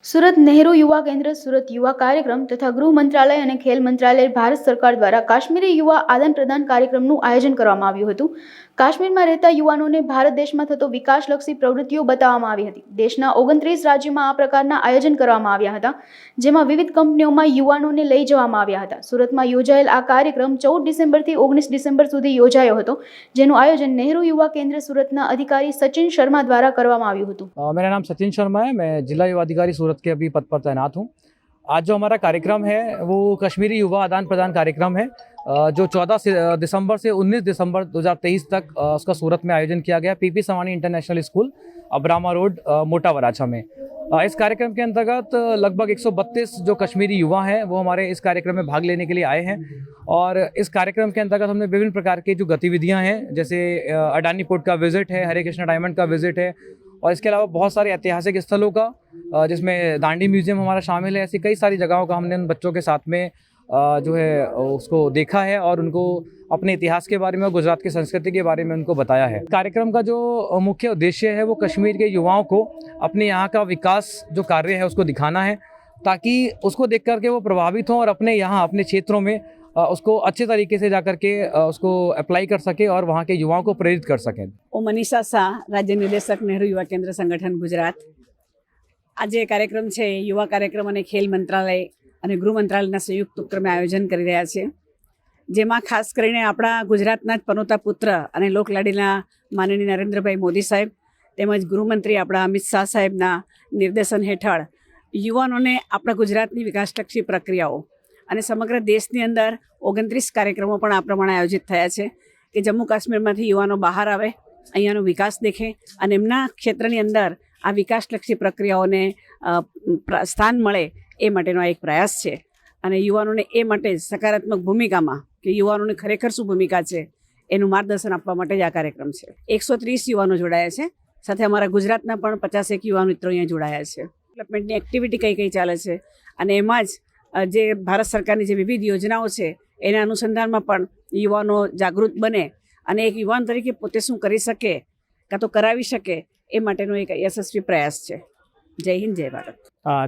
સુરત નહેરુ યુવા કેન્દ્ર, સુરત યુવા કાર્યક્રમ તથા ગૃહ મંત્રાલય અને ખેલ મંત્રાલય ભારત સરકાર દ્વારા કાશ્મીરી યુવા આદાન પ્રદાન કાર્યક્રમનું આયોજન કરવામાં આવ્યું હતું. કાશ્મીરમાં રહેતા યુવાનોને ભારત દેશમાં થતો વિકાસલક્ષી પ્રવૃત્તિઓ બતાવવામાં આવી હતી. દેશના 29 રાજ્યોમાં આ પ્રકારના આયોજન કરવામાં આવ્યા હતા, જેમાં વિવિધ કંપનીઓમાં યુવાનોને લઈ જવામાં આવ્યા હતા. સુરતમાં યોજાયેલ આ કાર્યક્રમ 14 ડિસેમ્બરથી 19 ડિસેમ્બર સુધી યોજાયો હતો, જેનું આયોજન નહેરુ युवा केंद्र सूरतना अधिकारी सचिन शर्मा द्वारा करवामा आव्યું હતું. मेरा नाम सचिन शर्मा है, मैं जिला युवा अधिकारी सूरत के अभी पद पर तैनात हूँ. आज जो हमारा कार्यक्रम है वो कश्मीरी युवा आदान प्रदान कार्यक्रम है, जो 14 दिसंबर से 19 दिसंबर 2023 तक उसका सूरत में आयोजन किया गया, PP Savani international school Abrama road Mota Varachha में. इस कार्यक्रम के अंतर्गत लगभग 132 जो कश्मीरी युवा हैं वो हमारे इस कार्यक्रम में भाग लेने के लिए आए हैं. और इस कार्यक्रम के अंतर्गत हमने विभिन्न प्रकार की जो गतिविधियां हैं, जैसे अडानी पोर्ट का विजिट है, हरे कृष्णा डायमंड का विजिट है, और इसके अलावा बहुत सारे ऐतिहासिक स्थलों का, जिसमें दांडी म्यूजियम हमारा शामिल है, ऐसी कई सारी जगहों का हमने उन बच्चों के साथ में जो है उसको देखा है और उनको अपने इतिहास के बारे में, गुजरात की संस्कृति के बारे में उनको बताया है. कार्यक्रम का जो मुख्य उद्देश्य है वो कश्मीर के युवाओं को अपने यहाँ का विकास जो कार्य है उसको दिखाना है, ताकि उसको देख करके वो प्रभावित हों और अपने यहाँ अपने क्षेत्रों में उसको अच्छे तरीके से जाकर के उसको अप्लाई कर सके और वहाँ के युवाओं को प्रेरित कर सकें. હું મનીષા શાહ, રાજ્ય નિદેશક નહેરુ યુવા કેન્દ્ર સંગઠન ગુજરાત. આજે કાર્યક્રમ છે યુવા કાર્યક્રમ અને ખેલ મંત્રાલય અને ગૃહ મંત્રાલયના સંયુક્ત ઉપક્રમે આયોજન કરી રહ્યા છે, જેમાં ખાસ કરીને આપણા ગુજરાતના જ પનોતા પુત્ર અને લોકલાડીના માનનીય નરેન્દ્રભાઈ મોદી સાહેબ તેમજ ગૃહમંત્રી આપણા અમિત શાહ સાહેબના નિર્દેશન હેઠળ યુવાનોને આપણા ગુજરાતની વિકાસલક્ષી પ્રક્રિયાઓ અને સમગ્ર દેશની અંદર 29 કાર્યક્રમો પણ આ પ્રમાણે આયોજિત થયા છે કે જમ્મુ કાશ્મીરમાંથી યુવાનો બહાર આવે, અહીંયાનો વિકાસ દેખે અને એમના ક્ષેત્રની અંદર આ વિકાસલક્ષી પ્રક્રિયાઓને સ્થાન મળે એ માટેનો એક પ્રયાસ છે. અને યુવાનોને એ માટે સકારાત્મક ભૂમિકામાં કે યુવાનોની ખરેખર શું ભૂમિકા છે એનું માર્ગદર્શન આપવા માટે જ આ કાર્યક્રમ છે. 130 યુવાનો જોડાયા છે, સાથે અમારા ગુજરાતના પણ 51 યુવાન મિત્રો અહીંયા જોડાયા છે. ડેવલપમેન્ટની એક્ટિવિટી કઈ કઈ ચાલે છે અને એમાં જ જે ભારત સરકારની જે વિવિધ યોજનાઓ છે એના અનુસંધાનમાં પણ યુવાનો જાગૃત બને અને એક યુવાન તરીકે પોતે શું કરી શકે કાં તો કરાવી શકે એ માટેનો એક યશસ્વી પ્રયાસ છે. જય હિન્દ, જય ભારત.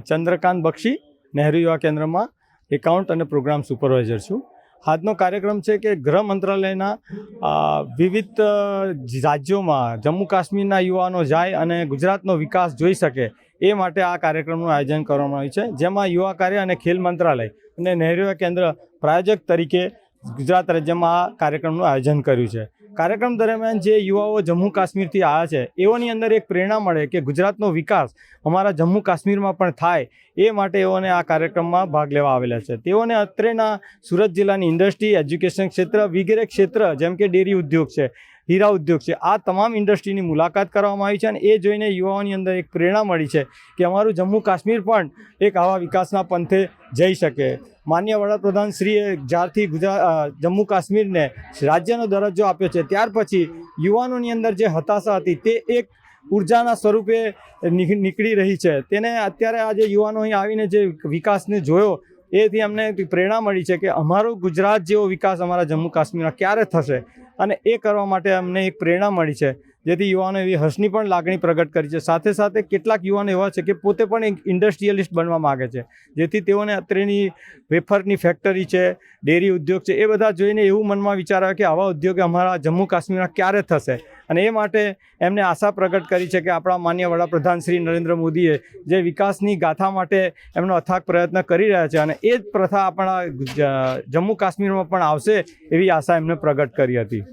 ચંદ્રકાંત બક્ષી, નહેરુ યુવા કેન્દ્રમાં એકાઉન્ટ અને પ્રોગ્રામ સુપરવાઇઝર છું. આજનો કાર્યક્રમ છે કે ગૃહ મંત્રાલયના વિવિધ રાજ્યોમાં જમ્મુ કાશ્મીરના યુવાનો જાય અને ગુજરાતનો વિકાસ જોઈ શકે એ માટે આ કાર્યક્રમનું આયોજન કરવામાં આવ્યું છે, જેમાં યુવા કાર્ય અને ખેલ મંત્રાલય અને નહેરુ યુવા કેન્દ્ર પ્રાયોજક તરીકે ગુજરાત રાજ્યમાં આ કાર્યક્રમનું આયોજન કર્યું છે. કાર્યક્રમ દરમિયાન જે યુવાઓ જમ્મુ કાશ્મીરથી આવ્યા છે એઓની અંદર એક પ્રેરણા મળે કે ગુજરાતનો વિકાસ અમારા જમ્મુ કાશ્મીરમાં પણ થાય એ માટે એઓને આ કાર્યક્રમમાં ભાગ લેવા આવેલા છે. તેઓને અત્રેના સુરત જિલ્લાની ઇન્ડસ્ટ્રી, એજ્યુકેશન ક્ષેત્ર વગેરે ક્ષેત્ર જેમ કે ડેરી ઉદ્યોગ છે, હીરા ઉદ્યોગ છે, આ તમામ ઇન્ડસ્ટ્રીની મુલાકાત કરવામાં આવી છે અને એ જોઈને યુવાઓની અંદર એક પ્રેરણા મળી છે કે અમારું જમ્મુ કાશ્મીર પણ એક આવા વિકાસના પંથે જઈ શકે. માનનીય વડાપ્રધાન શ્રીએ જ્યારથી જમ્મુ કાશ્મીરને રાજ્યનો દરજ્જો આપ્યો છે ત્યાર પછી યુવાનોની અંદર જે હતાશા હતી તે એક ઉર્જાના સ્વરૂપે નીકળી રહી છે. તેને અત્યારે આજે યુવાનો અહીં આવીને જે વિકાસને જોયો એથી અમને પ્રેરણા મળી છે કે અમારું ગુજરાત જેવો વિકાસ અમારા જમ્મુ કાશ્મીરમાં ક્યારે થશે અને એ કરવા માટે અમને એક પ્રેરણા મળી છે, જેથી યુવાનો એવી હર્ષની પણ લાગણી પ્રગટ કરી છે. સાથે સાથે કેટલાક યુવાનો એવા છે કે પોતે પણ એક ઇન્ડસ્ટ્રીયલિસ્ટ બનવા માગે છે, જેથી તેઓને અત્રેની વેફરની ફેક્ટરી છે, ડેરી ઉદ્યોગ છે, એ બધા જોઈને એવું મનમાં વિચાર આવે કે આવા ઉદ્યોગ અમારા જમ્મુ કાશ્મીરમાં ક્યારે થશે. અને એ માટે એમને આશા પ્રગટ કરી છે કે આપણા માનનીય વડાપ્રધાન શ્રી નરેન્દ્ર મોદીએ જે વિકાસની ગાથા માટે એમનો અથાગ પ્રયત્ન કરી રહ્યા છે અને એ જ પ્રથા આપણા જમ્મુ કાશ્મીરમાં પણ આવશે એવી આશા એમને પ્રગટ કરી હતી.